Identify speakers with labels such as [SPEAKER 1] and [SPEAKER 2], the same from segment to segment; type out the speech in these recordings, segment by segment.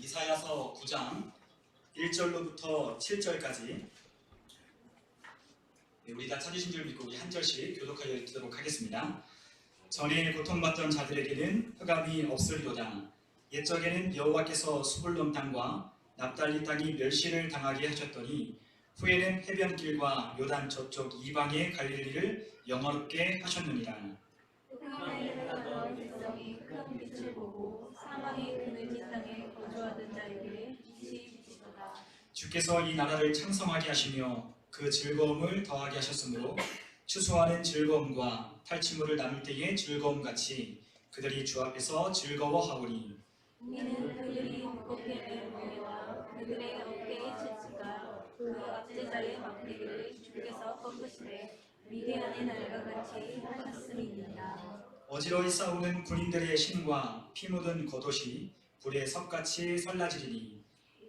[SPEAKER 1] 이사야서 9장 1절로부터 7절까지 우리 다 찾으신 줄 믿고 우리 한 절씩 교독하여 읽도록 하겠습니다. 전에 고통받던 자들에게는 흑암이 없으리로다. 옛적에는 여호와께서 수불론 땅과 납달리 땅이 멸시를 당하게 하셨더니 후에는 해변길과 요단 저쪽 이방의 갈릴리를 영화롭게 하셨느니라.
[SPEAKER 2] 흑암에 들어가던 백성이 큰 빛을 보고 사망의 그늘진 땅에 거주하던 자에게 빛이 비치도다.
[SPEAKER 1] 주께서 이 나라를 창성하게 하시며 그 즐거움을 더하게 하셨으므로 추수하는 즐거움과 탈취물을 나눌 때의 즐거움같이 그들이 주 앞에서 즐거워하오니
[SPEAKER 2] 이는 그들이 두껍게 된 무게와 그들의 어깨의 채찍과 그 압제자의 막대기를 주께서 꺾으시되 미디안의 날과 같이 하셨음이니이다.
[SPEAKER 1] 어지러이 싸우는 군인들의 신과 피 묻은 겉옷이 불에 석같이 설라지리니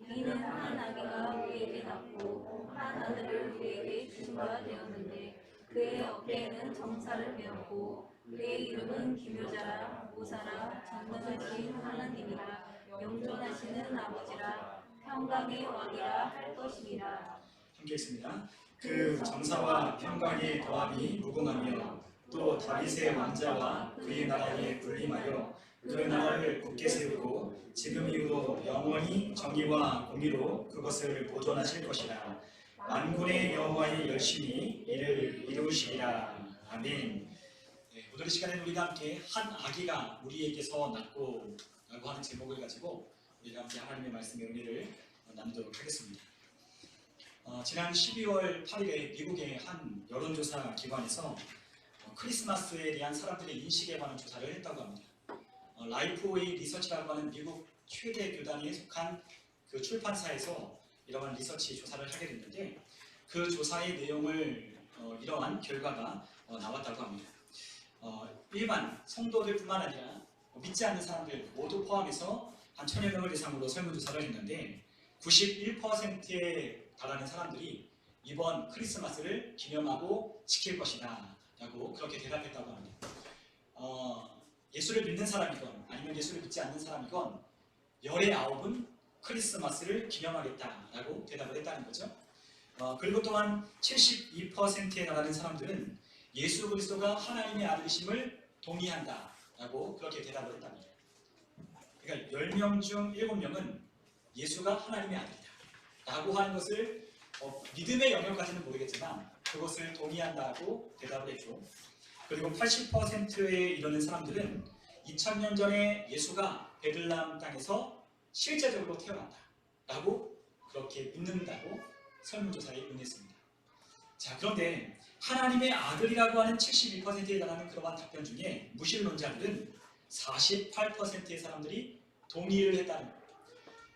[SPEAKER 2] 이는 한 아기가 우리에게 낳고 한 아들을 우리에게 주수가 되었는데 그의 어깨에는 정사를 메었고 그의 이름은 기묘자라 모사라 전능하신 하나님이라 영존하시는 아버지라 평강의 왕이라 할 것이니라.
[SPEAKER 1] 함께 읽습니다. 그 정사와 평강의 더함이 무궁하며 또 다윗의 왕자와 그의 나라에 군림하여 그 나라를 굳게 세우고 지금 이후로 영원히 정의와 공의로 그것을 보존하실 것이라. 만군의 여호와의 열심히 이를 이루시리라. 아멘. 오늘 이 시간에는 우리가 함께 한 아기가 우리에게서 낳고 라고 하는 제목을 가지고 우리가 함께 하나님의 말씀의 은혜를 나누도록 하겠습니다. 지난 12월 8일에 미국의 한 여론조사 기관에서 크리스마스에 대한 사람들의 인식에 관한 조사를 했다고 합니다. 라이프웨이 리서치라고 하는 미국 최대 교단에 속한 그 출판사에서 이러한 리서치 조사를 하게 됐는데 그 조사의 내용을 이러한 결과가 나왔다고 합니다. 일반 성도들뿐만 아니라 믿지 않는 사람들 모두 포함해서 한 1000여 명을 대상으로 설문조사를 했는데 91%에 달하는 사람들이 이번 크리스마스를 기념하고 지킬 것이다 라고 그렇게 대답했다고 합니다. 예수를 믿는 사람이건 아니면 예수를 믿지 않는 사람이건 열의 9은 크리스마스를 기념하겠다라고 대답을 했다는 거죠. 그리고 또한 72%에 달하는 사람들은 예수 그리스도가 하나님의 아들이심을 동의한다라고 그렇게 대답을 했답니다. 그러니까 10명 중 7명은 예수가 하나님의 아들이다 라고 하는 것을 믿음의 영역까지는 모르겠지만 그것을 동의한다고 대답을 했죠. 그리고 80%에 이르는 사람들은 2000년 전에 예수가 베들레헴 땅에서 실제적으로 태어났다 라고 그렇게 믿는다고 설문조사에 응했습니다. 자, 그런데 하나님의 아들이라고 하는 72%에 달하는 그러한 답변 중에 무신론자들은 48%의 사람들이 동의를 했다는 겁니다.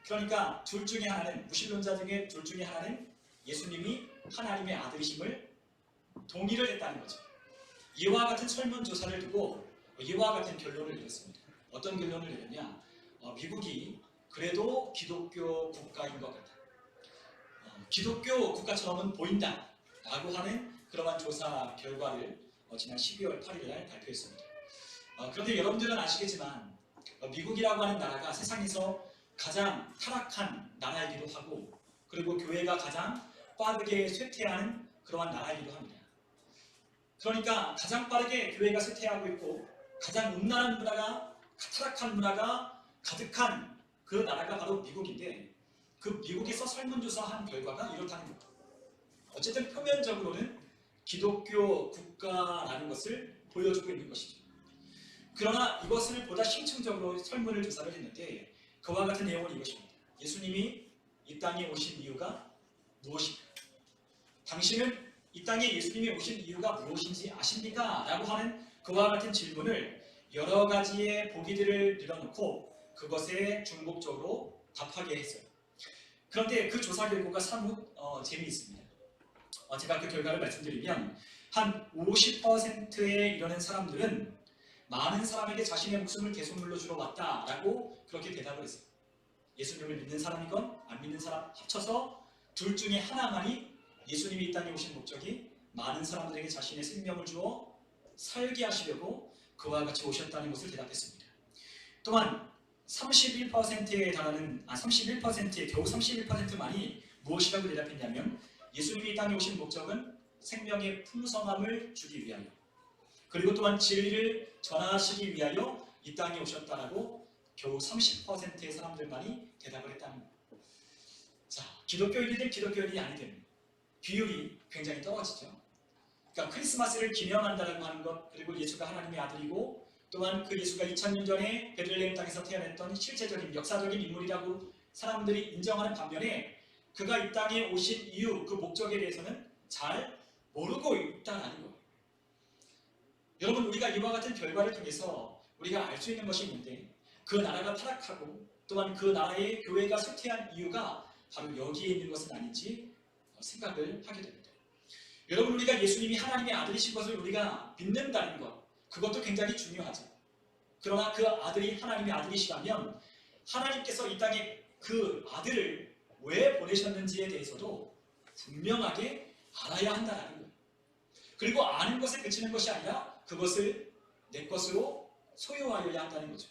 [SPEAKER 1] 그러니까 둘 중에 하나는 무신론자 중에 둘 중에 하나는 예수님이 하나님의 아들이심을 동의를 했다는 거죠. 이와 같은 설문조사를 두고 이와 같은 결론을 내렸습니다. 어떤 결론을 내렸냐? 미국이 그래도 기독교 국가인 것 같다. 기독교 국가처럼은 보인다 라고 하는 그러한 조사 결과를 지난 12월 8일 날 발표했습니다. 그런데 여러분들은 아시겠지만 미국이라고 하는 나라가 세상에서 가장 타락한 나라이기도 하고 그리고 교회가 가장 빠르게 쇠퇴하는 그러한 나라이기도 합니다. 그러니까 가장 빠르게 교회가 쇠퇴하고 있고 가장 음란한 문화가 타락한 문화가 가득한 그 나라가 바로 미국인데 그 미국에서 설문조사한 결과가 이렇다는 겁니다. 어쨌든 표면적으로는 기독교 국가라는 것을 보여주고 있는 것이죠. 그러나 이것을 보다 심층적으로 설문을 조사를 했는데 그와 같은 내용은 이것입니다. 예수님이 이 땅에 오신 이유가 무엇입니까? 당신은 이 땅에 예수님이 오신 이유가 무엇인지 아십니까? 라고 하는 그와 같은 질문을 여러 가지의 보기들을 늘어놓고 그것에 중복적으로 답하게 했어요. 그런데 그 조사 결과가 사뭇 재미있습니다. 제가 그 결과를 말씀드리면 한 50%에 이르는 사람들은 많은 사람에게 자신의 목숨을 대속물로 주러 왔다라고 그렇게 대답을 했어요. 예수님을 믿는 사람이건 안 믿는 사람 합쳐서 둘 중에 하나만이 예수님이 이 땅에 오신 목적이 많은 사람들에게 자신의 생명을 주어 살게 하시려고 그와 같이 오셨다는 것을 대답했습니다. 또한 31%에 달하는 31%에 겨우 31%만이 무엇이라고 대답했냐면 예수님이 이 땅에 오신 목적은 생명의 풍성함을 주기 위하여 그리고 또한 진리를 전하시기 위하여 이 땅에 오셨다라고 겨우 30%의 사람들만이 대답을 했다는 거예요. 자, 기독교인이든 기독교인이 아니든 비율이 굉장히 떨어지죠. 그러니까 크리스마스를 기념한다라고 하는 것 그리고 예수가 하나님의 아들이고 또한 그 예수가 2000년 전에 베들레헴 땅에서 태어났던 실제적인 역사적인 인물이라고 사람들이 인정하는 반면에 그가 이 땅에 오신 이유 그 목적에 대해서는 잘 모르고 있다는 거예요. 여러분 우리가 이와 같은 결과를 통해서 우리가 알 수 있는 것이 있는데 그 나라가 타락하고 또한 그 나라의 교회가 쇠퇴한 이유가 바로 여기에 있는 것은 아닌지 생각을 하게 됩니다. 여러분 우리가 예수님이 하나님의 아들이신 것을 우리가 믿는다는 것 그것도 굉장히 중요하죠. 그러나 그 아들이 하나님의 아들이시라면 하나님께서 이 땅에 그 아들을 왜 보내셨는지에 대해서도 분명하게 알아야 한다는 거예요. 그리고 아는 것에 그치는 것이 아니라 그것을 내 것으로 소유하여야 한다는 거죠.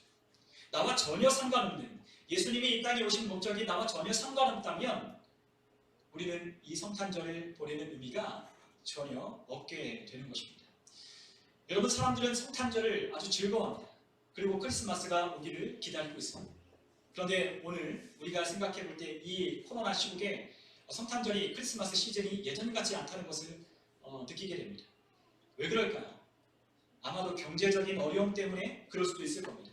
[SPEAKER 1] 나와 전혀 상관없는 예수님이 이 땅에 오신 목적이 나와 전혀 상관없다면 우리는 이 성탄절을 보내는 의미가 전혀 없게 되는 것입니다. 여러분 사람들은 성탄절을 아주 즐거워합니다. 그리고 크리스마스가 오기를 기다리고 있습니다. 그런데 오늘 우리가 생각해 볼 때 이 코로나 시국에 성탄절이 크리스마스 시즌이 예전 같지 않다는 것을 느끼게 됩니다. 왜 그럴까요? 아마도 경제적인 어려움 때문에 그럴 수도 있을 겁니다.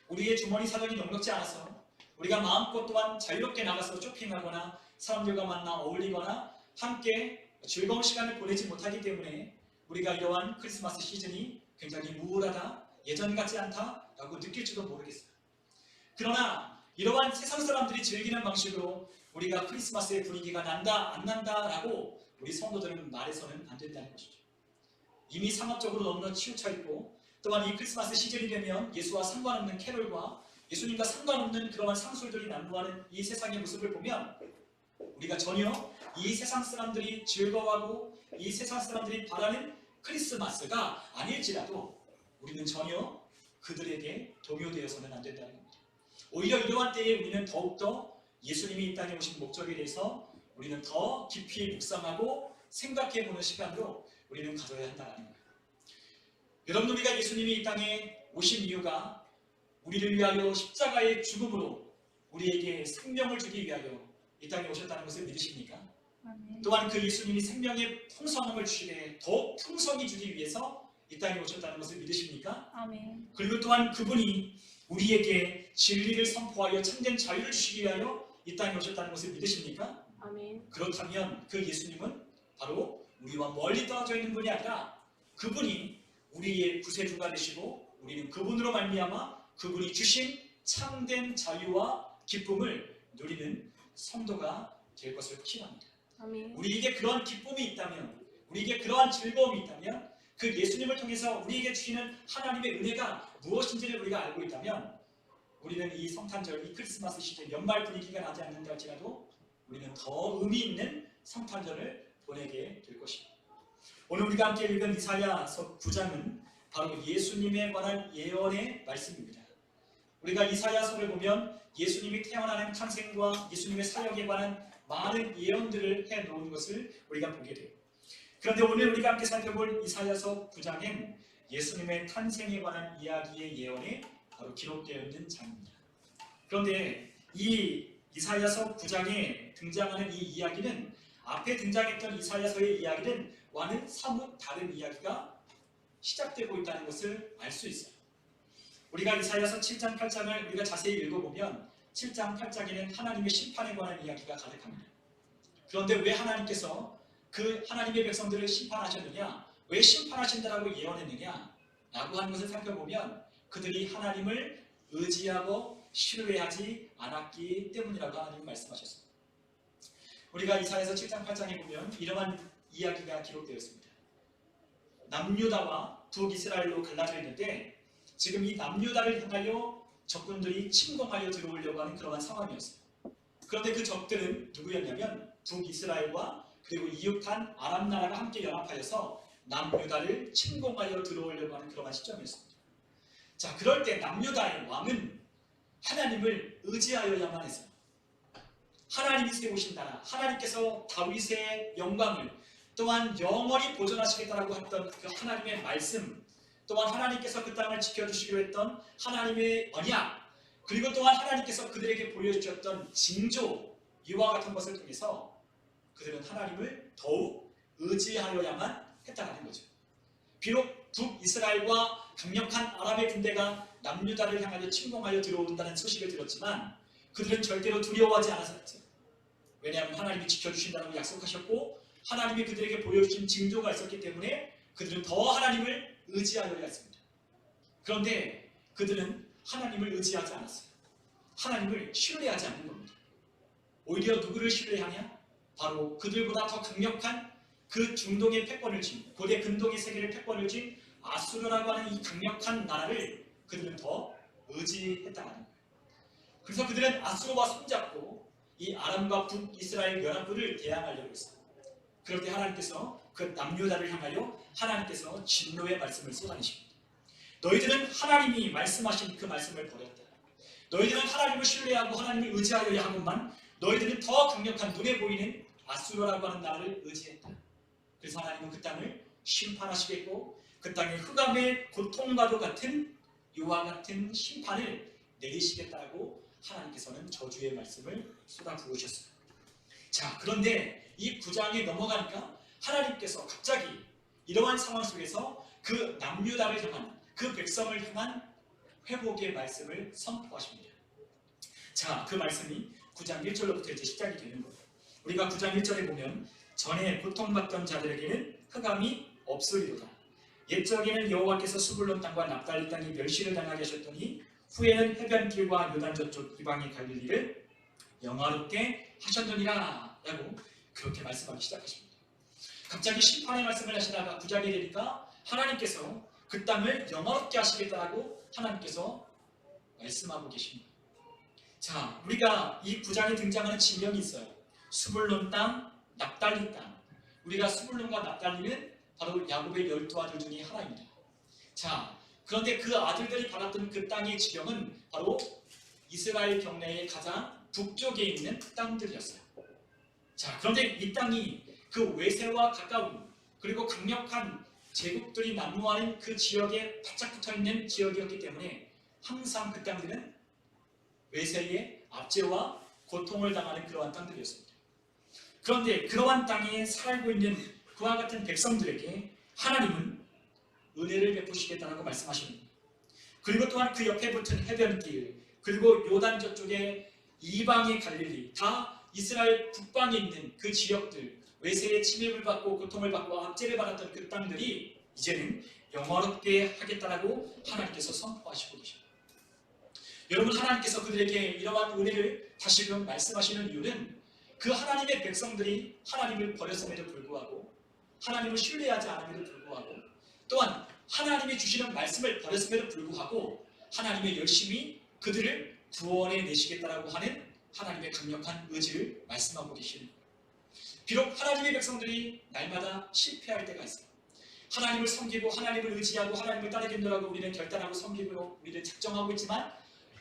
[SPEAKER 1] 우리의 주머니 사정이 넉넉지 않아서 우리가 마음껏 또한 자유롭게 나가서 쇼핑하거나 사람들과 만나 어울리거나 함께 즐거운 시간을 보내지 못하기 때문에 우리가 이러한 크리스마스 시즌이 굉장히 우울하다, 예전 같지 않다라고 느낄지도 모르겠어요. 그러나 이러한 세상 사람들이 즐기는 방식으로 우리가 크리스마스의 분위기가 난다, 안 난다라고 우리 성도들은 말해서는 안 된다는 것이죠. 이미 상업적으로 너무나 치우쳐 있고 또한 이 크리스마스 시즌이 되면 예수와 상관없는 캐롤과 예수님과 상관없는 그러한 상술들이 난무하는 이 세상의 모습을 보면 우리가 전혀 이 세상 사람들이 즐거워하고 이 세상 사람들이 바라는 크리스마스가 아닐지라도 우리는 전혀 그들에게 동요되어서는 안 된다는 겁니다. 오히려 이러한 때에 우리는 더욱더 예수님이 이 땅에 오신 목적에 대해서 우리는 더 깊이 묵상하고 생각해보는 시간으로 우리는 가져야 한다는 거예요. 여러분 우리가 예수님이 이 땅에 오신 이유가 우리를 위하여 십자가의 죽음으로 우리에게 생명을 주기 위하여 이 땅에 오셨다는 것을 믿으십니까?
[SPEAKER 2] 아멘.
[SPEAKER 1] 또한 그 예수님이 생명의 풍성함을 주시되 더욱 풍성히 주기 위해서 이 땅에 오셨다는 것을 믿으십니까?
[SPEAKER 2] 아멘.
[SPEAKER 1] 그리고 또한 그분이 우리에게 진리를 선포하여 참된 자유를 주시기 위하여 이 땅에 오셨다는 것을 믿으십니까?
[SPEAKER 2] 아멘.
[SPEAKER 1] 그렇다면 그 예수님은 바로 우리와 멀리 떨어져 있는 분이 아니라 그분이 우리의 구세주가 되시고 우리는 그분으로 말미암아 그분이 주신 참된 자유와 기쁨을 누리는 성도가 될 것을 기원합니다.
[SPEAKER 2] 아멘.
[SPEAKER 1] 우리에게 그러한 기쁨이 있다면 우리에게 그러한 즐거움이 있다면 그 예수님을 통해서 우리에게 주시는 하나님의 은혜가 무엇인지를 우리가 알고 있다면 우리는 이 성탄절, 이 크리스마스 시즌 연말 분위기가 나지 않는다 할지라도 우리는 더 의미 있는 성탄절을 보내게 될 것입니다. 오늘 우리가 함께 읽은 이사야서 9장은 바로 예수님에 관한 예언의 말씀입니다. 우리가 이사야서를 보면 예수님이 태어나는 탄생과 예수님의 사역에 관한 많은 예언들을 해놓은 것을 우리가 보게 돼요. 그런데 오늘 우리가 함께 살펴볼 이사야서 9장엔 예수님의 탄생에 관한 이야기의 예언이 바로 기록되어 있는 장입니다. 그런데 이 이사야서 9장에 등장하는 이 이야기는 앞에 등장했던 이사야서의 이야기와는 사뭇 다른 이야기가 시작되고 있다는 것을 알 수 있어요. 우리가 이사야서 7장 8장을 우리가 자세히 읽어보면 7장 8장에는 하나님의 심판에 관한 이야기가 가득합니다. 그런데 왜 하나님께서 그 하나님의 백성들을 심판하셨느냐, 왜 심판하신다라고 예언했느냐 라고 하는 것을 살펴보면 그들이 하나님을 의지하고 신뢰하지 않았기 때문이라고 하나님은 말씀하셨습니다. 우리가 이사야서 7장 8장에 보면 이러한 이야기가 기록되어 있습니다. 남유다와 북이스라엘로 갈라져 있는데 지금 이 남유다를 향하여 적군들이 침공하여 들어오려고 하는 그러한 상황이었어요. 그런데 그 적들은 누구였냐면 북이스라엘과 그리고 이웃한 아람 나라가 함께 연합하여서 남유다를 침공하여 들어오려고 하는 그러한 시점이었습니다. 자, 그럴 때 남유다의 왕은 하나님을 의지하여야만 했어요. 하나님이 세우신 나라, 하나님께서 다윗의 영광을 또한 영원히 보존하시겠다라고 했던 그 하나님의 말씀, 또한 하나님께서 그 땅을 지켜주시기로 했던 하나님의 언약, 그리고 또한 하나님께서 그들에게 보여주셨던 징조, 이와 같은 것을 통해서 그들은 하나님을 더욱 의지하여야만 했다는 거죠. 비록 북이스라엘과 강력한 아람의 군대가 남유다를 향하여 침공하여 들어온다는 소식을 들었지만 그들은 절대로 두려워하지 않았었죠. 왜냐하면 하나님이 지켜주신다고 약속하셨고 하나님이 그들에게 보여주신 징조가 있었기 때문에 그들은 더 하나님을 의지하여야 했습니다. 그런데 그들은 하나님을 의지하지 않았어요. 하나님을 신뢰하지 않는 겁니다. 오히려 누구를 신뢰하냐? 바로 그들보다 더 강력한 그 중동의 패권을 쥔, 고대 근동의 세계를 패권을 쥔 아수르라고 하는 이 강력한 나라를 그들은 더 의지했다는 거예요. 그래서 그들은 아수르와 손잡고 이 아람과 북이스라엘 연합군을 대항하려고 했어요. 그럴 때 하나님께서 그 남유다를 향하여 하나님께서 진노의 말씀을 쏟아내십니다. 너희들은 하나님이 말씀하신 그 말씀을 버렸다. 너희들은 하나님을 신뢰하고 하나님을 의지하여야 하건만 너희들은 더 강력한 눈에 보이는 아수르라고 하는 나라를 의지했다. 그래서 하나님은 그 땅을 심판하시겠고 그 땅에 흑암의 고통과도 같은 이와 같은 심판을 내리시겠다고 하나님께서는 저주의 말씀을 쏟아부으셨어요. 자, 그런데 이 9장에 넘어가니까 하나님께서 갑자기 이러한 상황 속에서 그 남유다를 향한 그 백성을 향한 회복의 말씀을 선포하십니다. 자, 그 말씀이 9장 1절로부터 이제 시작이 되는 거예요. 우리가 9장 1절에 보면 전에 고통받던 자들에게는 흑암이 없으리로다. 옛적에는 여호와께서 스불론 땅과 납달리 땅이 멸시를 당하게 하셨더니 후에는 해변길과 요단 저쪽 이방의 갈릴리를 영화롭게 하셨느니라 라고 그렇게 말씀하기 시작하십니다. 갑자기 심판의 말씀을 하시다가 9장이 되니까 하나님께서 그 땅을 영화롭게 하시겠다라고 하나님께서 말씀하고 계십니다. 자, 우리가 이 9장에 등장하는 지명이 있어요. 스불론 땅, 납달리 땅. 우리가 스불론과 납달리는 바로 야곱의 12아들 중에 하나입니다. 자, 그런데 그 아들들이 받았던 그 땅의 지명은 바로 이스라엘 경내의 가장 북쪽에 있는 땅들이었어요. 자, 그런데 이 땅이 그 외세와 가까운 그리고 강력한 제국들이 난무하는 그 지역에 바짝 붙어있는 지역이었기 때문에 항상 그 땅들은 외세의 압제와 고통을 당하는 그러한 땅들이었습니다. 그런데 그러한 땅에 살고 있는 그와 같은 백성들에게 하나님은 은혜를 베푸시겠다고 말씀하시는 겁니다. 그리고 또한 그 옆에 붙은 해변길 그리고 요단 저쪽에 이방의 갈릴리 다 이스라엘 북방에 있는 그 지역들 외세의 침입을 받고 고통을 받고 압제를 받았던 그 땅들이 이제는 영화롭게 하겠다라고 하나님께서 선포하시고 계십니다. 여러분, 하나님께서 그들에게 이러한 은혜를 다시금 말씀하시는 이유는 그 하나님의 백성들이 하나님을 버렸음에도 불구하고 하나님을 신뢰하지 않음에도 불구하고 또한 하나님이 주시는 말씀을 버렸음에도 불구하고 하나님의 열심히 그들을 구원해 내시겠다라고 하는 하나님의 강력한 의지를 말씀하고 계시는 거예요. 비록 하나님의 백성들이 날마다 실패할 때가 있어요. 하나님을 섬기고 하나님을 의지하고 하나님을 따르겠노라고 우리는 결단하고 섬기고 우리는 작정하고 있지만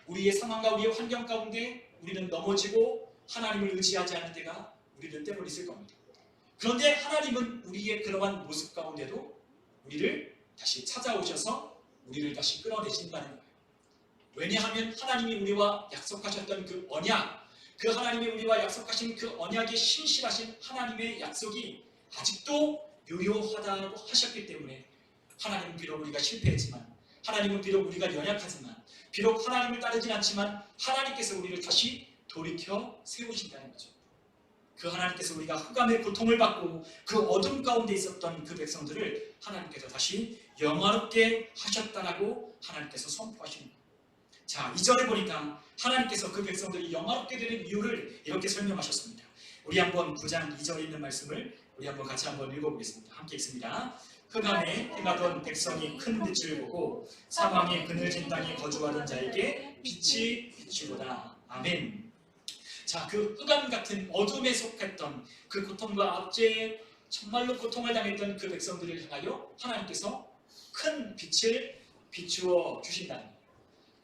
[SPEAKER 1] 우리의 상황과 우리의 환경 가운데 우리는 넘어지고 하나님을 의지하지 않는 때가 우리는 때로 있을 겁니다. 그런데 하나님은 우리의 그러한 모습 가운데도 우리를 다시 찾아오셔서 우리를 다시 끌어내신다는 거예요. 왜냐하면 하나님이 우리와 약속하셨던 그 언약, 그 하나님이 우리와 약속하신 그 언약의 신실하신 하나님의 약속이 아직도 유효하다고 하셨기 때문에 하나님은 비록 우리가 실패했지만 하나님은 비록 우리가 연약하지만 비록 하나님을 따르진 않지만 하나님께서 우리를 다시 돌이켜 세우신다는 거죠. 그 하나님께서 우리가 흑암의 고통을 받고 그 어둠 가운데 있었던 그 백성들을 하나님께서 다시 영화롭게 하셨다라고 하나님께서 선포하시는 거예요. 자, 2절에 보니까 하나님께서 그 백성들이 영화롭게 되는 이유를 이렇게 설명하셨습니다. 우리 한번 9장 2절에 있는 말씀을 우리 한번 같이 한번 읽어보겠습니다. 함께 읽습니다. 흑암에 행하던 백성이 큰 빛을 보고 사방에 그늘진 땅에 거주하던 자에게 빛이 비추도다. 아멘. 자, 그 흑암 같은 어둠에 속했던 그 고통과 압제에 정말로 고통을 당했던 그 백성들을 향하여 하나님께서 큰 빛을 비추어 주신다는 거예요.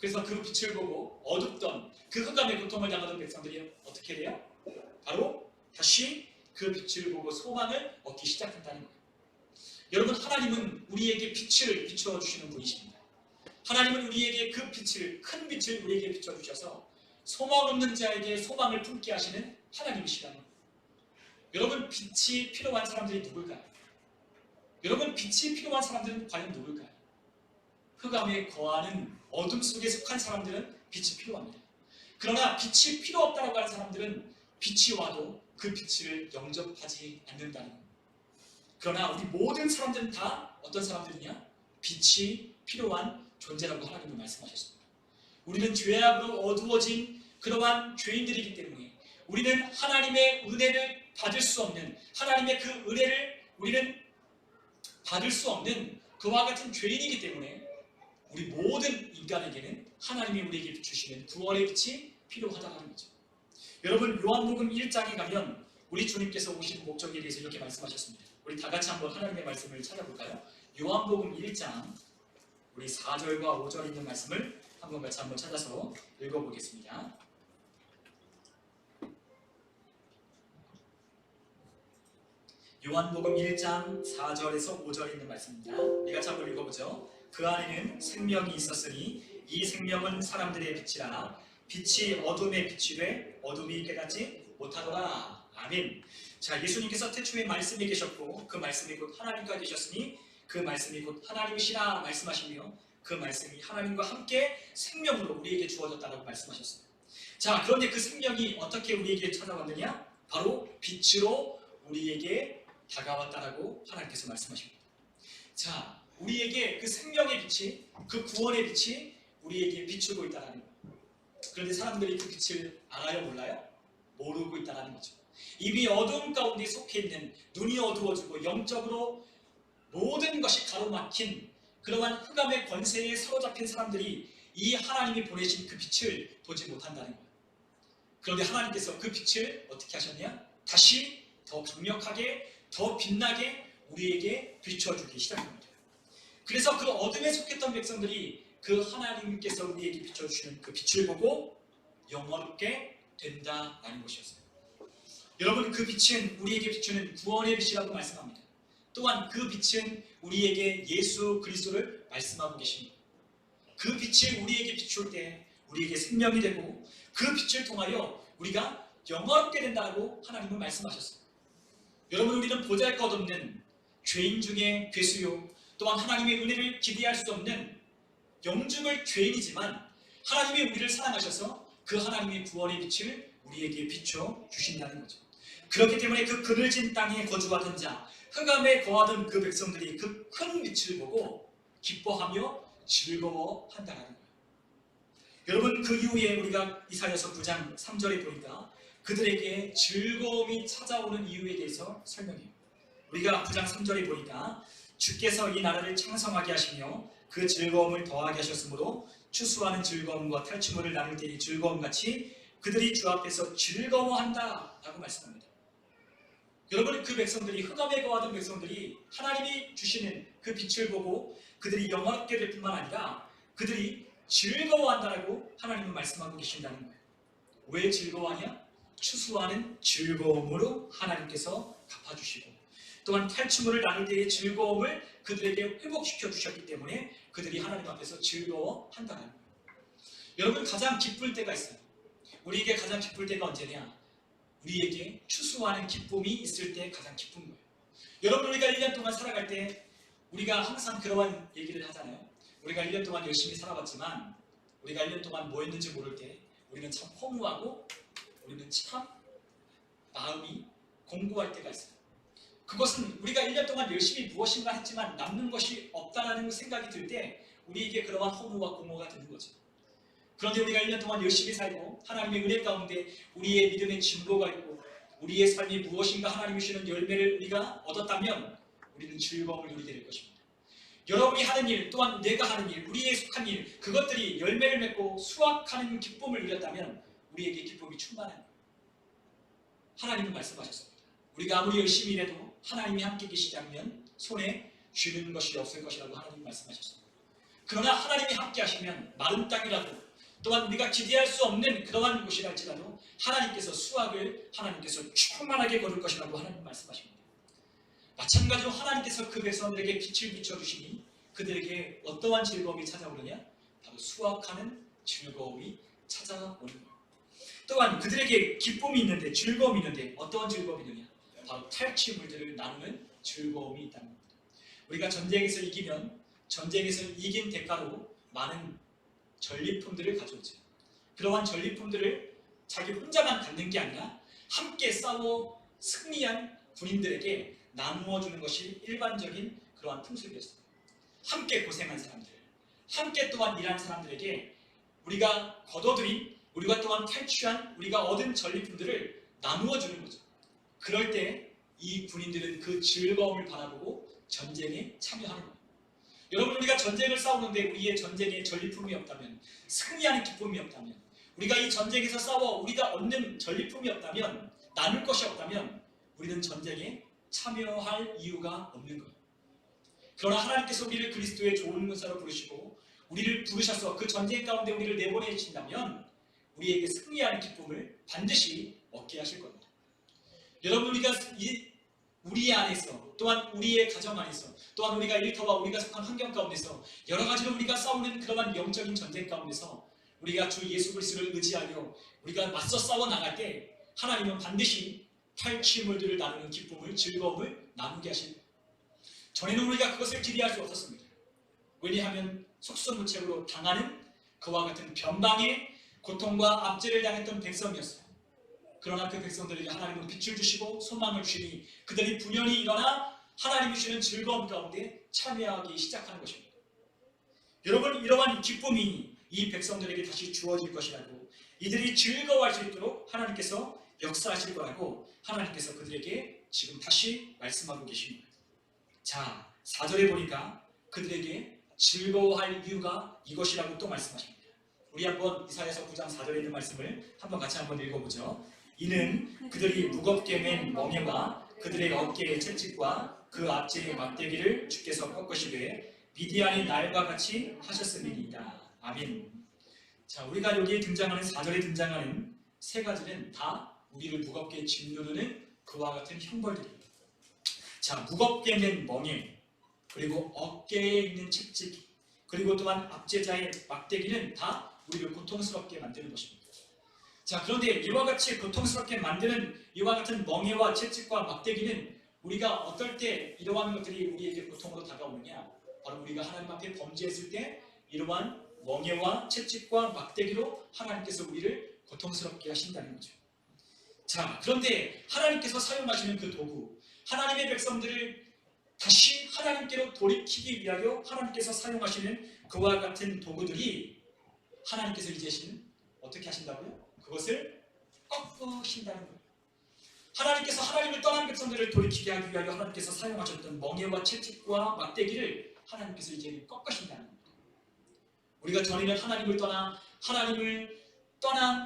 [SPEAKER 3] 그래서 그 빛을 보고 어둡던 그 흑암의 고통을 당하던 백성들이 어떻게 돼요? 바로 다시 그 빛을 보고 소망을 얻기 시작한다는 거예요. 여러분, 하나님은 우리에게 빛을 비추어 주시는 분이십니다. 하나님은 우리에게 그 빛을, 큰 빛을 우리에게 비춰 주셔서 소망 없는 자에게 소망을 품게 하시는 하나님이시라는. 여러분, 빛이 필요한 사람들이 누굴까요? 여러분, 빛이 필요한 사람들은 과연 누굴까요? 흑암에 거하는 어둠 속에 속한 사람들은 빛이 필요합니다. 그러나 빛이 필요 없다고 하는 사람들은 빛이 와도 그 빛을 영접하지 않는다는 겁니다. 그러나 우리 모든 사람들은 다 어떤 사람들이냐? 빛이 필요한 존재라고 하나님은 말씀하셨습니다. 우리는 죄악으로 어두워진 그러한 죄인들이기 때문에 우리는 하나님의 은혜를 받을 수 없는, 하나님의 그 은혜를 우리는 받을 수 없는 그와 같은 죄인이기 때문에 우리 모든 인간에게는 하나님이 우리에게 주시는 구원의 빛이 필요하다는 거죠. 여러분, 요한복음 1장에 가면 우리 주님께서 오신 목적에 대해서 이렇게 말씀하셨습니다. 우리 다 같이 한번 하나님의 말씀을 찾아볼까요? 요한복음 1장 우리 4절과 5절 있는 말씀을 한번 찾아서 읽어보겠습니다. 요한복음 1장 4절에서 5절 있는 말씀입니다. 우리가 한번 읽어보죠. 그 안에는 생명이 있었으니 이 생명은 사람들의 빛이라 빛이 어둠에 비치되 어둠이 깨닫지 못하더라. 아멘. 자, 예수님께서 태초에 말씀이 계셨고 그 말씀이 곧 하나님과 계셨으니 그 말씀이 곧 하나님이시라 말씀하시며 그 말씀이 하나님과 함께 생명으로 우리에게 주어졌다라고 말씀하셨어요. 자, 그런데 그 생명이 어떻게 우리에게 찾아왔느냐? 바로 빛으로 우리에게 다가왔다라고 하나님께서 말씀하십니다. 자, 우리에게 그 생명의 빛이, 그 구원의 빛이 우리에게 비추고 있다는 거예요. 그런데 사람들이 그 빛을 알아요, 몰라요? 모르고 있다는 거죠. 이미 어두움 가운데 속해 있는, 눈이 어두워지고 영적으로 모든 것이 가로막힌 그러한 흑암의 권세에 사로잡힌 사람들이 이 하나님이 보내신 그 빛을 보지 못한다는 거예요. 그런데 하나님께서 그 빛을 어떻게 하셨냐? 다시 더 강력하게, 더 빛나게 우리에게 비춰주기 시작합니다. 그래서 그 어둠에 속했던 백성들이 그 하나님께서 우리에게 비춰주시는 그 빛을 보고 영원롭게 된다라는 것이었어요. 여러분, 그 빛은 우리에게 비추는 구원의 빛이라고 말씀합니다. 또한 그 빛은 우리에게 예수 그리스도를 말씀하고 계십니다. 그 빛을 우리에게 비출 때 우리에게 생명이 되고 그 빛을 통하여 우리가 영원롭게 된다고 하나님은 말씀하셨어요. 여러분, 우리는 보잘것없는 죄인 중에 괴수요, 또한 하나님의 은혜를 기대할 수 없는 영죽을 죄인이지만 하나님이 우리를 사랑하셔서 그 하나님의 구원의 빛을 우리에게 비춰 주신다는 거죠. 그렇기 때문에 그 그늘진 땅에 거주하던 자, 흑암에 거하던 그 백성들이 그 큰 빛을 보고 기뻐하며 즐거워한다는 거예요. 여러분, 그 이후에 우리가 이사야서 9장 3절에 보니까 그들에게 즐거움이 찾아오는 이유에 대해서 설명해요. 우리가 9장 3절에 보니까 주께서 이 나라를 창성하게 하시며 그 즐거움을 더하게 하셨으므로 추수하는 즐거움과 탈취물을 나눌 때의 즐거움같이 그들이 주 앞에서 즐거워한다 라고 말씀합니다. 여러분, 그 백성들이, 흑암에 거하던 백성들이 하나님이 주시는 그 빛을 보고 그들이 영원롭게 될 뿐만 아니라 그들이 즐거워한다라고 하나님은 말씀하고 계신다는 거예요. 왜 즐거워하냐? 추수하는 즐거움으로 하나님께서 갚아주시고 또한 탈취물을 나눌 때의 즐거움을 그들에게 회복시켜 주셨기 때문에 그들이 하나님 앞에서 즐거워한다는 거예요. 여러분, 가장 기쁠 때가 있어요. 우리에게 가장 기쁠 때가 언제냐? 우리에게 추수하는 기쁨이 있을 때 가장 기쁜 거예요. 여러분, 우리가 1년 동안 살아갈 때 우리가 항상 그러한 얘기를 하잖아요. 우리가 1년 동안 열심히 살아봤지만 우리가 1년 동안 뭐 했는지 모를 때 우리는 참 허무하고 우리는 참 마음이 공고할 때가 있어요. 그것은 우리가 1년 동안 열심히 무엇인가 했지만 남는 것이 없다는 생각이 들 때 우리에게 그러한 허무와 공허가 드는 거죠. 그런데 우리가 1년 동안 열심히 살고 하나님의 은혜 가운데 우리의 믿음의 진보가 있고 우리의 삶이 무엇인가 하나님이 주시는 열매를 우리가 얻었다면 우리는 즐거움을 누리게 될 것입니다. 여러분이 하는 일, 또한 내가 하는 일, 우리의 속한 일, 그것들이 열매를 맺고 수확하는 기쁨을 누렸다면 우리에게 기쁨이 충만한 거예요. 하나님은 말씀하셨습니다. 우리가 아무리 열심히 일해도 하나님이 함께 계시지 않으면 손에 쥐는 것이 없을 것이라고 하나님 말씀하셨습니다. 그 그러나 하나님이 함께 하시면 마른 땅이라도 또한 우리가 기대할 수 없는 그러한 곳이라 할지라도 하나님께서 수확을 하나님께서 충만하게 거둘 것이라고 하나님 말씀하십니다. 마찬가지로 하나님께서 그 백성들에게 빛을 비춰주시니 그들에게 어떠한 즐거움이 찾아오느냐? 바로 수확하는 즐거움이 찾아오는 거예요. 또한 그들에게 기쁨이 있는데 즐거움이 있는데 어떠한 즐거움이 있느냐? 바로 탈취물들을 나누는 즐거움이 있다는 겁니다. 우리가 전쟁에서 이기면 전쟁에서 이긴 대가로 많은 전리품들을 가져오죠. 그러한 전리품들을 자기 혼자만 갖는 게 아니라 함께 싸워 승리한 군인들에게 나누어 주는 것이 일반적인 그러한 풍습이었습니다. 함께 고생한 사람들, 함께 또한 일한 사람들에게 우리가 거둬들인, 우리가 또한 탈취한, 우리가 얻은 전리품들을 나누어 주는 거죠. 그럴 때 이 군인들은 그 즐거움을 바라보고 전쟁에 참여하는 거예요. 여러분, 우리가 전쟁을 싸우는데 우리의 전쟁에 전리품이 없다면, 승리하는 기쁨이 없다면, 우리가 이 전쟁에서 싸워 우리가 얻는 전리품이 없다면, 나눌 것이 없다면 우리는 전쟁에 참여할 이유가 없는 거예요. 그러나 하나님께서 우리를 그리스도의 좋은 군사로 부르시고 우리를 부르셔서 그 전쟁 가운데 우리를 내보내신다면 우리에게 승리하는 기쁨을 반드시 얻게 하실 겁니다. 여러분, 우리가 우리 안에서 또한 우리의 가정 안에서 또한 우리가 일터와 우리가 속한 환경 가운데서 여러 가지로 우리가 싸우는 그러한 영적인 전쟁 가운데서 우리가 주 예수 그리스도를 의지하여 우리가 맞서 싸워 나갈 때 하나님은 반드시 탈취물들을 나누는 기쁨을, 즐거움을 나누게 하실 거예요. 전에는 우리가 그것을 기대할 수 없었습니다. 왜냐하면 속수무책으로 당하는 그와 같은 변방의 고통과 압제를 당했던 백성이었어요. 그러나 그 백성들에게 하나님은 빛을 주시고 소망을 주시니 그들이 분연히 일어나 하나님이 주시는 즐거움 가운데 참여하기 시작하는 것입니다. 여러분, 이러한 기쁨이 이 백성들에게 다시 주어질 것이라고, 이들이 즐거워할 수 있도록 하나님께서 역사하실 거라고 하나님께서 그들에게 지금 다시 말씀하고 계십니다. 자, 4절에 보니까 그들에게 즐거워할 이유가 이것이라고 또 말씀하십니다. 우리 한번 이사야서 9장 4절에 있는 말씀을 한번 같이 한번 읽어보죠. 이는 그들이 무겁게 맨 멍에와 그들의 어깨의 채찍과 그 앞뒤의 막대기를 주께서 꺾으시되 미디안의 날과 같이 하셨음이니이다. 아멘. 자, 우리가 여기에 등장하는 4절에 등장하는 세 가지는 다 우리를 무겁게 짓누르는 그와 같은 형벌들입니다. 자, 무겁게 맨 멍에, 그리고 어깨에 있는 채찍, 그리고 또한 압제자의 막대기는 다 우리를 고통스럽게 만드는 것입니다. 자, 그런데 이와 같이 고통스럽게 만드는 이와 같은 멍에와 채찍과 막대기는 우리가 어떨 때 이러한 것들이 우리에게 고통으로 다가오느냐? 바로 우리가 하나님 앞에 범죄했을 때 이러한 멍에와 채찍과 막대기로 하나님께서 우리를 고통스럽게 하신다는 거죠. 자, 그런데 하나님께서 사용하시는 그 도구, 하나님의 백성들을 다시 하나님께로 돌이키기 위하여 하나님께서 사용하시는 그와 같은 도구들이 하나님께서 이제는 어떻게 하신다고요? 그것을 꺾으신다는 거예요. 하나님께서 하나님을 떠난 백성들을 돌이키게 하기 위하여 하나님께서 사용하셨던 멍에와 채찍과 막대기를 하나님께서 이제는 꺾으신다는 겁니다. 우리가 전에는 하나님을 떠난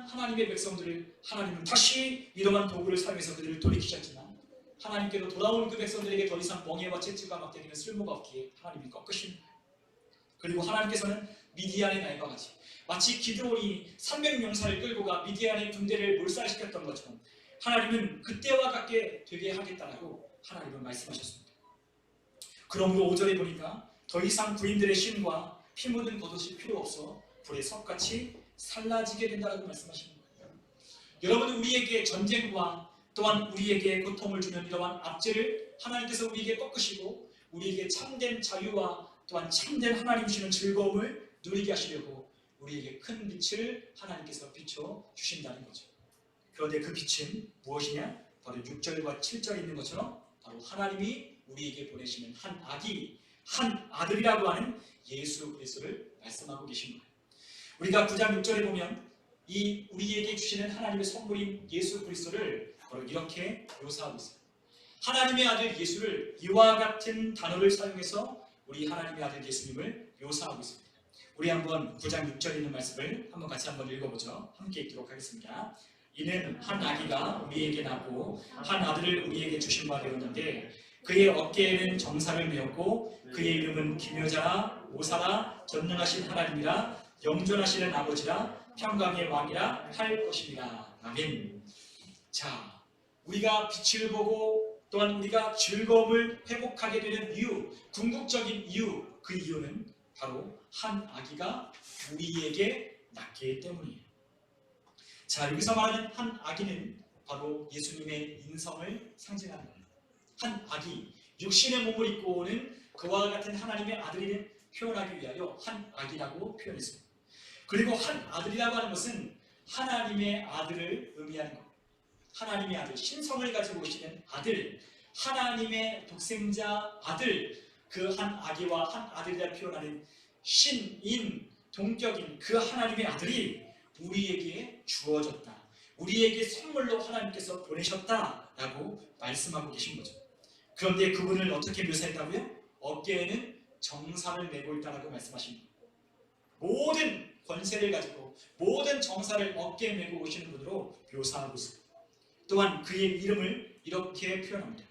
[SPEAKER 3] 하나님의 백성들을 하나님은 다시 이러한 도구를 사용해서 그들을 돌이키셨지만 하나님께로 돌아온 그 백성들에게 더 이상 멍에와 채찍과 막대기는 쓸모가 없기에 하나님이 꺾으십니다. 그리고 하나님께서는 미디안의 날과 같이 마치 기드온이 300명사를 끌고 가 미디안의 군대를 몰살시켰던 것처럼 하나님은 그때와 같게 되게 하겠다라고 하나님은 말씀하셨습니다. 그러므로 5절에 보니까 더 이상 부인들의 신과 피 묻은 겉옷이 필요 없어 불에 석같이 살라지게 된다고 말씀하십니다. 여러분, 우리에게 전쟁과 또한 우리에게 고통을 주는 이러한 압제를 하나님께서 우리에게 꺾으시고 우리에게 참된 자유와 또한 참된 하나님 주시는 즐거움을 누리게 하시려고 우리에게 큰 빛을 하나님께서 비춰 주신다는 거죠. 그런데 그 빛은 무엇이냐? 바로 6절과 7절에 있는 것처럼 바로 하나님이 우리에게 보내시는 한 아들이라고 하는 예수 그리스도를 말씀하고 계십니다. 우리가 9장 6절에 보면 이 우리에게 주시는 하나님의 선물인 예수 그리스도를 바로 이렇게 묘사하고 있어요. 하나님의 아들 예수를 이와 같은 단어를 사용해서 우리 하나님의 아들 예수님을 묘사하고 있습니다. 우리 한번 9장 6절에 있는 말씀을 한번 같이 한번 읽어보죠. 함께 읽도록 하겠습니다. 이는 한 아기가 우리에게 낳고 한 아들을 우리에게 주신 바 되었는데 그의 어깨에는 정사를 메었고 그의 이름은 기묘자라 모사라 전능하신 하나님이라 영존하시는 아버지라 평강의 왕이라 할 것입니다. 아멘. 자, 우리가 빛을 보고 또한 우리가 즐거움을 회복하게 되는 이유, 궁극적인 이유, 그 이유는 바로 한 아기가 우리에게 낳기 때문이에요. 자, 여기서 말하는 한 아기는 바로 예수님의 인성을 상징하는 거예요. 한 아기, 육신의 몸을 입고 오는 그와 같은 하나님의 아들을 표현하기 위하여 한 아기라고 표현했습니다. 그리고 한 아들이라고 하는 것은 하나님의 아들을 의미하는 것. 하나님의 아들, 신성을 가지고 오시는 아들, 하나님의 독생자 아들, 그 한 아기와 한 아들이라 표현하는 신인, 동격인 그 하나님의 아들이 우리에게 주어졌다. 우리에게 선물로 하나님께서 보내셨다라고 말씀하고 계신 거죠. 그런데 그분을 어떻게 묘사했다고요? 어깨에는 정사를 메고 있다라고 말씀하십니다. 모든 권세를 가지고 모든 정사를 어깨에 메고 오시는 분으로 묘사하고 있습니다. 또한 그의 이름을 이렇게 표현합니다.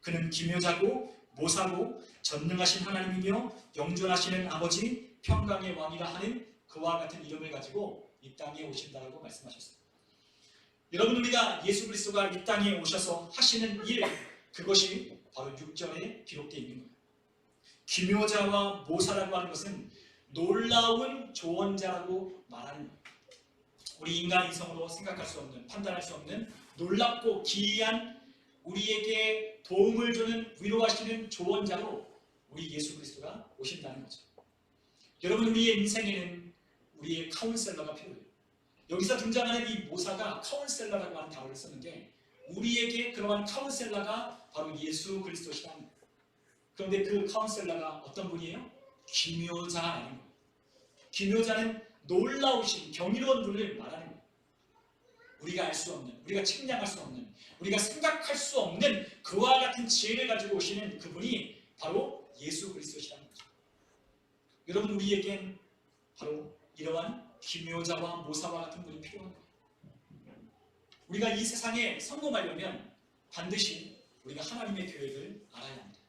[SPEAKER 3] 그는 기묘자고 모사고 전능하신 하나님이며 영존하시는 아버지 평강의 왕이라 하는 그와 같은 이름을 가지고 이 땅에 오신다라고 말씀하셨습니다. 여러분, 우리가 예수 그리스도가 이 땅에 오셔서 하시는 일, 그것이 바로 6절에 기록되어 있는 거예요. 기묘자와 모사라고 하는 것은 놀라운 조언자라고 말하는 거예요. 우리 인간 이성으로 생각할 수 없는, 판단할 수 없는 놀랍고 기이한 우리에게 도움을 주는 위로하시는 조언자로 우리 예수 그리스도가 오신다는 거죠. 여러분, 우리의 인생에는 우리의 카운셀러가 필요해요. 여기서 등장하는 이 모사가 카운셀러라고 하는 단어를 썼는데 우리에게 그러한 카운셀러가 바로 예수 그리스도시라는 거예요. 그런데 그 카운셀러가 어떤 분이에요? 기묘자라는 거예요. 기묘자는 놀라우신 경이로운 분을 말하는 거예요. 우리가 알 수 없는, 우리가 측량할 수 없는, 우리가 생각할 수 없는 그와 같은 지혜를 가지고 오시는 그분이 바로 예수 그리스도시라는 거죠. 여러분, 우리에겐 바로 이러한 기묘자와 모사와 같은 분이 필요한 거예요. 우리가 이 세상에 성공하려면 반드시 우리가 하나님의 계획을 알아야 합니다.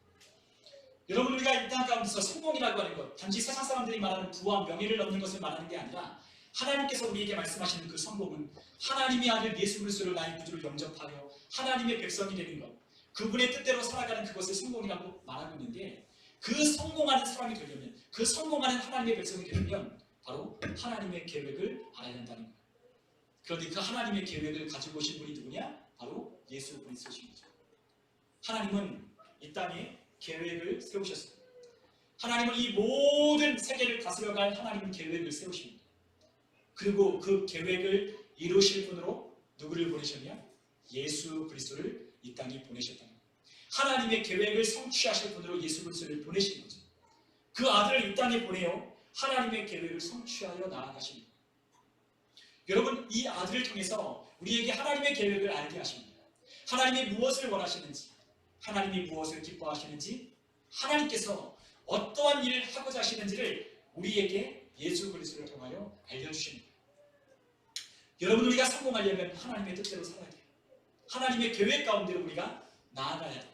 [SPEAKER 3] 여러분, 우리가 이 땅 가운데서 성공이라고 하는 것, 단지 세상 사람들이 말하는 부와 명예를 얻는 것을 말하는 게 아니라 하나님께서 우리에게 말씀하시는 그 성공은 하나님의 아들 예수 그리스도를 나의 구주로 영접하여 하나님의 백성이 되는 것, 그분의 뜻대로 살아가는 그것을 성공이라고 말하고 있는데, 그 성공하는 사람이 되려면, 그 성공하는 하나님의 백성이 되려면 바로 하나님의 계획을 알아야 한다는 거예요. 그런데 그 하나님의 계획을 가지고 오신 분이 누구냐? 바로 예수 그리스도신 거죠. 하나님은 이 땅에 계획을 세우셨습니다. 하나님은 이 모든 세계를 다스려갈 하나님은 계획을 세우십니다. 그리고 그 계획을 이루실 분으로 누구를 보내셨냐? 예수 그리스도를 이 땅에 보내셨다는 거예요. 하나님의 계획을 성취하실 분으로 예수 그리스도를 보내신 거죠. 그 아들을 이 땅에 보내어 하나님의 계획을 성취하여 나아가십니다. 여러분, 이 아들을 통해서 우리에게 하나님의 계획을 알게 하십니다. 하나님이 무엇을 원하시는지, 하나님이 무엇을 기뻐하시는지, 하나님께서 어떠한 일을 하고자 하시는지를 우리에게 예수 그리스도를 통하여 알려주십니다. 여러분, 우리가 성공하려면 하나님의 뜻대로 살아야 돼요. 하나님의 계획 가운데로 우리가 나아가야 돼요.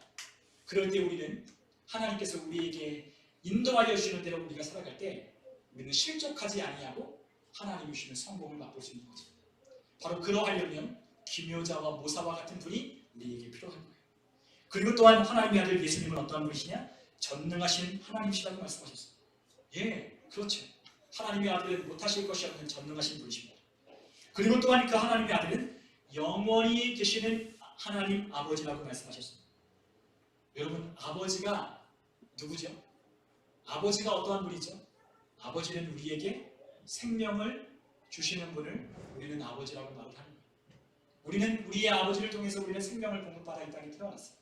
[SPEAKER 3] 그럴 때 우리는 하나님께서 우리에게 인도하여 주시는 대로 우리가 살아갈 때 우리는 실족하지 아니하고 하나님이 주시는 성공을 맛볼 수 있는 거죠. 바로 그러하려면 기묘자와 모사와 같은 분이 우리에게 필요한 거예요. 그리고 또한 하나님의 아들 예수님은 어떠한 분이시냐? 전능하신 하나님이시라고 말씀하셨어요. 예, 그렇죠. 하나님의 아들은 못하실 것이 없는 전능하신 분이십니다. 그리고 또한 그 하나님의 아들은 영원히 계시는 하나님 아버지라고 말씀하셨습니다. 여러분, 아버지가 누구죠? 아버지가 어떠한 분이죠? 아버지는 우리에게 생명을 주시는 분을 우리는 아버지라고 말을 하는 거예요. 우리는 우리의 아버지를 통해서 우리는 생명을 공급받아 이 땅에 태어났어요.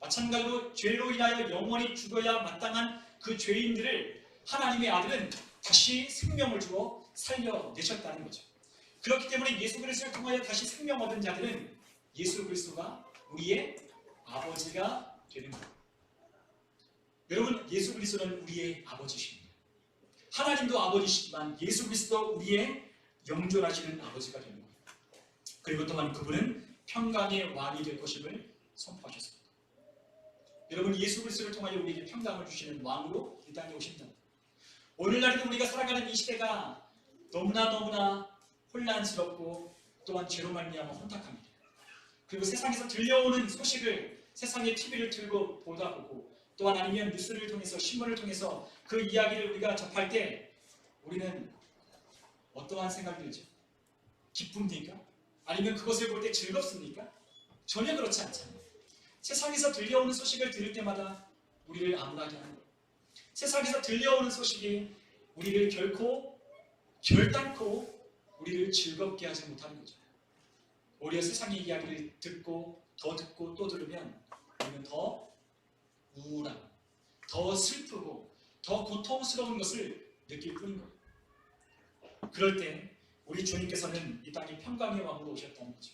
[SPEAKER 3] 마찬가지로 죄로 인하여 영원히 죽어야 마땅한 그 죄인들을 하나님의 아들은 다시 생명을 주어 살려내셨다는 거죠. 그렇기 때문에 예수 그리스도를 통하여 다시 생명 얻은 자들은 예수 그리스도가 우리의 아버지가 되는 거예요. 여러분, 예수 그리스도는 우리의 아버지십니다. 하나님도 아버지시지만 예수 그리스도 우리의 영존하시는 아버지가 되는 거예요. 그리고 또한 그분은 평강의 왕이 될 것임을 선포하셨습니다. 여러분, 예수 그리스도를 통하여 우리에게 평강을 주시는 왕으로 이 땅에 오신다. 오늘날에도 우리가 살아가는 이 시대가 너무나 혼란스럽고 또한 죄로 말미암아 혼탁합니다. 그리고 세상에서 들려오는 소식을 세상의 TV를 틀고 보다 보고 또한 아니면 뉴스를 통해서 신문을 통해서 그 이야기를 우리가 접할 때 우리는 어떠한 생각이 들죠? 기쁩니까? 아니면 그것을 볼 때 즐겁습니까? 전혀 그렇지 않잖아요. 세상에서 들려오는 소식을 들을 때마다 우리를 암울하게 하는 거예요. 세상에서 들려오는 소식이 우리를 결단코 우리를 즐겁게 하지 못하는 거죠. 오히려 세상의 이야기를 듣고 또 들으면 우리는 더 우울하고 더 슬프고 더 고통스러운 것을 느낄 뿐인 거예요. 그럴 때 우리 주님께서는 이 땅에 평강의 왕으로 오셨다는 거죠.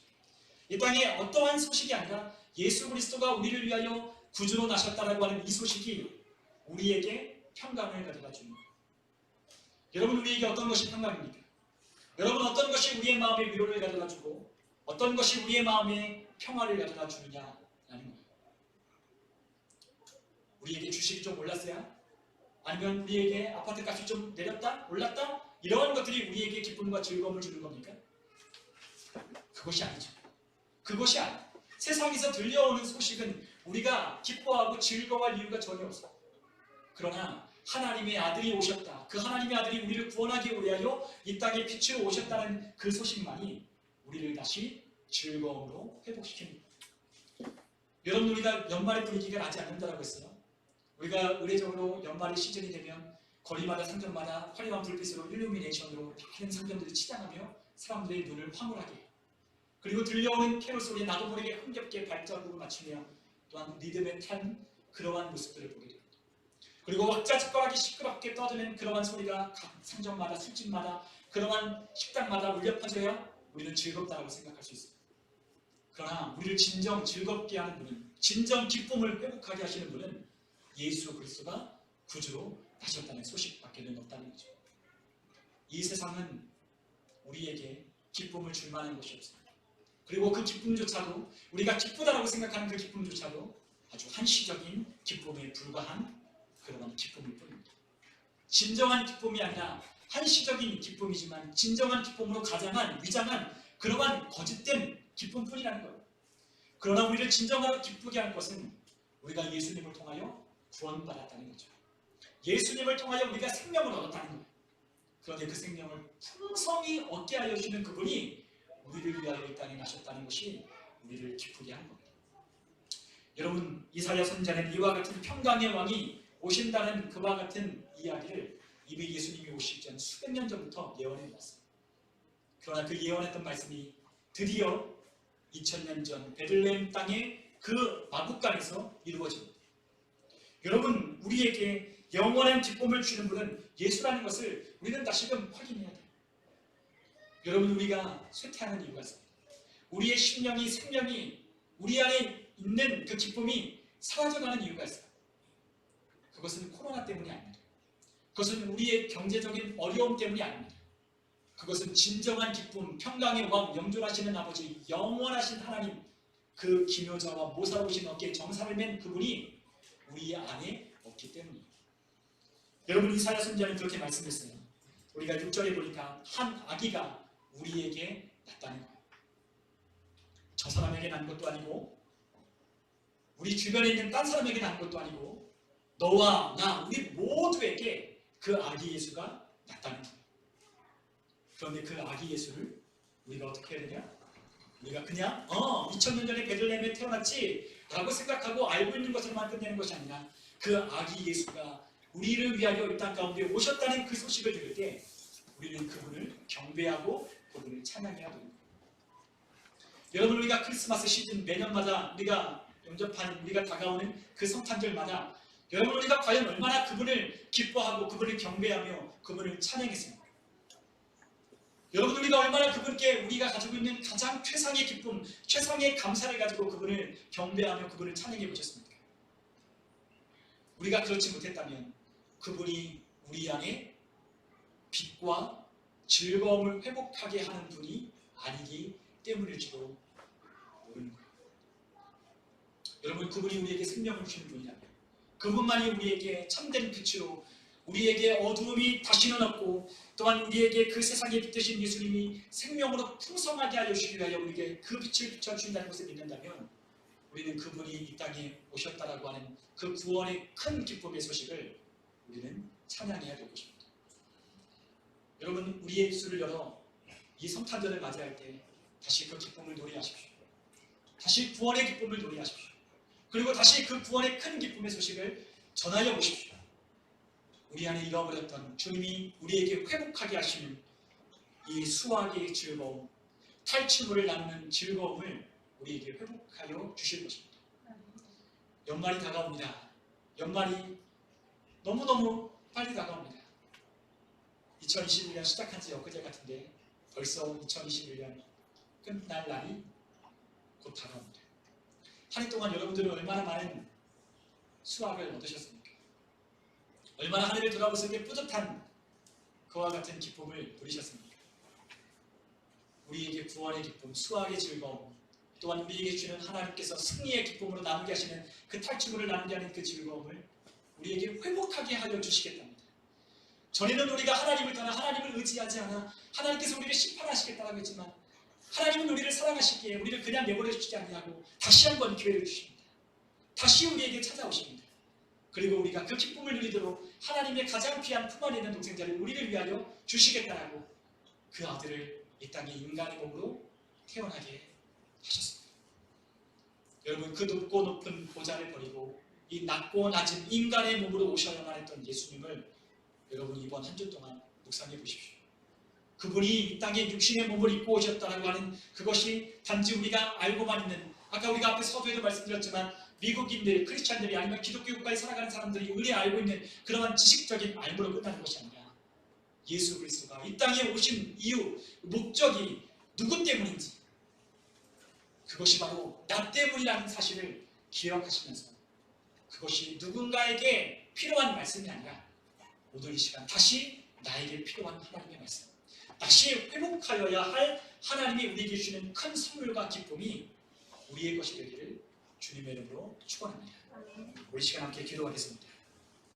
[SPEAKER 3] 이 땅에 어떠한 소식이 아니라 예수 그리스도가 우리를 위하여 구주로 나셨다라고 하는 이 소식이 우리에게 평강을 가져다 주는 거예요. 여러분, 우리에게 어떤 것이 평강입니까? 여러분, 어떤 것이 우리의 마음에 위로를 가져다 주고 어떤 것이 우리의 마음에 평화를 가져다 주느냐라는 거예요. 우리에게 주식이 좀 올랐어야? 아니면 우리에게 아파트 값이 좀 내렸다? 올랐다? 이러한 것들이 우리에게 기쁨과 즐거움을 주는 겁니까? 그것이 아니죠. 그것이 아니에요. 세상에서 들려오는 소식은 우리가 기뻐하고 즐거워할 이유가 전혀 없어요. 그러나 하나님의 아들이 오셨다. 그 하나님의 아들이 우리를 구원하기 위하여 이 땅에 빛으로 오셨다는 그 소식만이 우리를 다시 즐거움으로 회복시킵니다. 여러분, 우리가 연말의 분위기가 나지 않는다고 했어요. 우리가 의례적으로 연말의 시즌이 되면 거리마다 상점마다 화려한 불빛으로 일루미네이션으로 많은 상점들이 치장하며 사람들의 눈을 황홀하게 해요. 그리고 들려오는 캐롤 소리에 나도 모르게 흥겹게 발자국을 맞추며 또한 리듬에 탄 그러한 모습들을 보게 됩니다. 그리고 왁자지껄하게 시끄럽게 떠드는 그러한 소리가 각 상점마다 술집마다 그러한 식당마다 울려 퍼져야 우리는 즐겁다고 생각할 수 있습니다. 그러나 우리를 진정 즐겁게 하는 분은, 진정 기쁨을 회복하게 하시는 분은 예수 그리스도가 구주로 나셨다는 소식밖에는 없다는 거죠. 이 세상은 우리에게 기쁨을 줄 만한 것이 없습니다. 그리고 그 기쁨조차도, 우리가 기쁘다라고 생각하는 그 기쁨조차도 아주 한시적인 기쁨에 불과한 그런 기쁨일 뿐입니다. 진정한 기쁨이 아니라 한시적인 기쁨이지만 진정한 기쁨으로 가장한, 위장한 그러한 거짓된 기쁨뿐이라는 거예요. 그러나 우리를 진정하게 기쁘게 할 것은 우리가 예수님을 통하여 구원받았다는 거죠. 예수님을 통하여 우리가 생명을 얻었다는 거예요. 그런데 그 생명을 풍성히 얻게 하여 주시는 그분이 우리를 위하여 이 땅에 나셨다는 것이 우리를 기쁘게 하는 겁니다. 여러분, 이사야 선지자는 이와 같은 평강의 왕이 오신다는 그와 같은 이야기를 이미 예수님이 오시기 전 수백 년 전부터 예언해 왔어요. 그러나 그 예언했던 말씀이 드디어 2000년 전 베들레헴 땅의 그 마국간에서 이루어집니다. 여러분, 우리에게 영원한 기쁨을 주는 분은 예수라는 것을 우리는 다시금 확인해야 돼요. 여러분, 우리가 쇠퇴하는 이유가 있습니다. 우리의 심령이, 생명이, 우리 안에 있는 그 기쁨이 사라져가는 이유가 있어요. 그것은 코로나 때문이 아닙니다. 그것은 우리의 경제적인 어려움 때문이 아닙니다. 그것은 진정한 기쁨, 평강의 왕, 영존하시는 아버지, 영원하신 하나님, 그 기묘자와 모사로우신 어깨에 정사를 맨 그분이 우리 안에 없기 때문입니다. 여러분, 이사야 선지자는 그렇게 말씀했어요. 우리가 6절에 보니까 한 아기가 우리에게 났다는 거예요. 저 사람에게 난 것도 아니고 우리 주변에 있는 딴 사람에게 난 것도 아니고 너와 나, 우리 모두에게 그 아기 예수가 났다는 거예요. 그런데 그 아기 예수를 우리가 어떻게 해야 되냐? 우리가 그냥 2000년 전에 베들레헴에 태어났지 라고 생각하고 알고 있는 것으로만 끝내는 것이 아니라 그 아기 예수가 우리를 위하여 이 땅 가운데 오셨다는 그 소식을 들을 때 우리는 그분을 경배하고 그분을 찬양해야 됩니다. 여러분, 우리가 크리스마스 시즌 매년마다 우리가 영접하는, 우리가 다가오는 그 성탄절마다 여러분, 우리가 과연 얼마나 그분을 기뻐하고 그분을 경배하며 그분을 찬양했습니까? 여러분, 우리가 얼마나 그분께 우리가 가지고 있는 가장 최상의 기쁨, 최상의 감사를 가지고 그분을 경배하며 그분을 찬양해 보셨습니까? 우리가 그렇지 못했다면 그분이 우리 안에 빛과 즐거움을 회복하게 하는 분이 아니기 때문일지도 모르는 거예요. 여러분, 그분이 우리에게 생명을 주시는 분이라면, 그분만이 우리에게 참된 빛으로 우리에게 어두움이 다시는 없고 또한 우리에게 그 세상에 빛 되신 예수님이 생명으로 풍성하게 하여 주시기 위하여 우리에게 그 빛을 비춰주신다는 것을 믿는다면 우리는 그분이 이 땅에 오셨다라고 하는 그 구원의 큰 기쁨의 소식을 우리는 찬양해야 될 것입니다. 여러분, 우리의 입술을 열어 이 성탄절을 맞이할 때 다시 그 기쁨을 노래하십시오. 다시 구원의 기쁨을 노래하십시오. 그리고 다시 그 구원의 큰 기쁨의 소식을 전하여 보십시오. 우리 안에 잃어버렸던 주님이 우리에게 회복하게 하시는 이 수확의 즐거움, 탈취물을 나누는 즐거움을 우리에게 회복하여 주실 것입니다. 연말이 다가옵니다. 연말이 너무너무 빨리 다가옵니다. 2021년 시작한 지 엊그제 같은데 벌써 2021년 끝날 날이 곧 다가옵니다. 한 해 동안 여러분들은 얼마나 많은 수확을 얻으셨습니까? 얼마나 한 해를 돌아보실 때 뿌듯한 그와 같은 기쁨을 누리셨습니까? 우리에게 구원의 기쁨, 수확의 즐거움, 또한 우리에게 주는 하나님께서 승리의 기쁨으로 나누게 하시는 그 탈취물을 나누게 하는 그 즐거움을 우리에게 회복하게 하여 주시겠답니다. 전에는 우리가 하나님을 떠나 하나님을 의지하지 않아 하나님께서 우리를 심판하시겠다고 했지만 하나님은 우리를 사랑하시기에 우리를 그냥 내버려 주시지 아니하고 다시 한번 기회를 주십니다. 다시 우리에게 찾아오십니다. 그리고 우리가 그 기쁨을 누리도록 하나님의 가장 귀한 품 안에 있는 동생자를 우리를 위하여 주시겠다라고 그 아들을 이 땅에 인간의 몸으로 태어나게 하셨습니다. 여러분, 그 높고 높은 보좌를 버리고 이 낮고 낮은 인간의 몸으로 오셔야만 했던 예수님을 여러분 이번 한 주 동안 묵상해 보십시오. 그분이 이 땅에 육신의 몸을 입고 오셨다는 하는 그것이 단지 우리가 알고만 있는, 아까 우리가 앞에 서두에도 말씀드렸지만 미국인들, 크리스찬들이 아니면 기독교 국가에 살아가는 사람들이 우리 알고 있는 그러한 지식적인 알고로 끝나는 것이 아니라 예수 그리스도가 이 땅에 오신 이유, 목적이 누구 때문인지, 그것이 바로 나 때문이라는 사실을 기억하시면서 그것이 누군가에게 필요한 말씀이 아니라 오늘 이 시간 다시 나에게 필요한 하나님의 말씀, 다시 회복하여야 할 하나님이 우리에게 주시는 큰 선물과 기쁨이 우리의 것이 되기를 주님의 이름으로 축원합니다. 우리 시간 함께 기도하겠습니다.